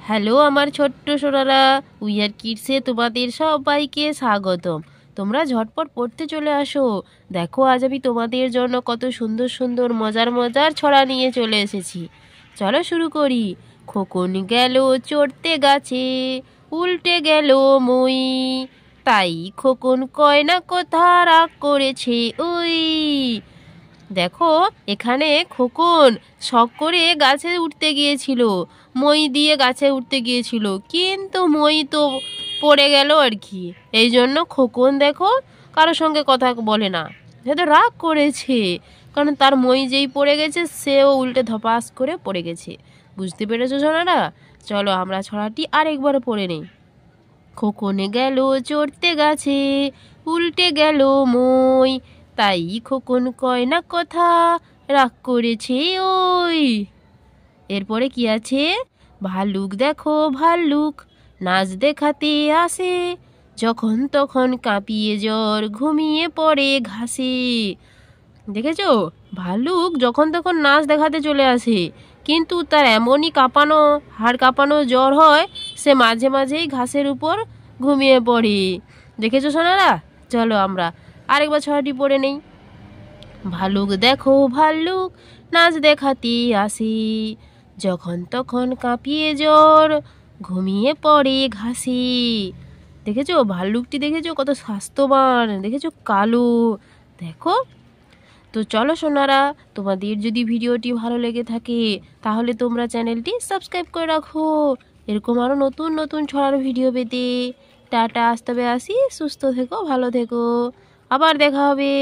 Hello আমার ছোট্ট Sonara, wear কিডসে তোমাদের সবাইকে স্বাগতম। তোমরা ঝটপট পড়তে চলে আসো। দেখো আজ আমি তোমাদের জন্য কত সুন্দর সুন্দর মজার মজার ছড়া নিয়ে চলে এসেছি। চলো শুরু করি। খোকন গেল চড়তে গাছে, উল্টে গেল মই, তাই খোকন কয় না কথা রাগ করেছে ওই। দেখো এখানে খোকন শখ করে গাছে উঠতে গিয়েছিল, মই দিয়ে গাছে উঠতে গিয়েছিল, কিন্তু মই তো পড়ে গেল আর কি। এই জন্য খোকন দেখো কারোর সঙ্গে কথা বলে না, যেহেতু রাগ করেছে, কারণ তার মই যেই পড়ে গেছে সেও উল্টে ধপাস করে পড়ে গেছে। বুঝতে পেরেছো সোনারা? চলো আমরা ছড়াটি আরেকবার পড়ে নেই। খোকনে গেল চড়তে গাছে, উল্টে গেল মই, তাই খোকন কয় না কথা রাগ করেছে ওই। এরপরে কি আছে? ভাল্লুক দেখো ভাল্লুক নাচ দেখাতে আসে, যখন তখন কাঁপিয়ে জ্বর ঘুমিয়ে পড়ে ঘাসে। দেখেছো, ভাল্লুক যখন তখন নাচ দেখাতে চলে আসে, কিন্তু তার এমনই কাঁপানো, হাড় কাঁপানো জ্বর হয়, সে মাঝে মাঝেই ঘাসের উপর ঘুমিয়ে পড়ে। দেখেছো সোনারা? চলো আমরা আরেকবার ছড়াটি পড়ে নেই। ভাল্লুক দেখো ভাল্লুক নাচ দেখাতে আসে, যখন তখন কাঁপিয়ে জ্বর ঘুমিয়ে পড়ে ঘাসে। দেখেছো ভাল্লুকটি, দেখেছো কত স্বাস্থ্যবান, দেখেছো কালো। দেখো তো চলো সোনারা, তোমাদের যদি ভিডিওটি ভালো লেগে থাকে তাহলে তোমরা চ্যানেলটি সাবস্ক্রাইব করে রাখো, এরকম আরও নতুন নতুন ছড়ার ভিডিও পেতে। টাটা, আজ তবে আসি, সুস্থ থেকো, ভালো থেকো, আবার দেখা হবে।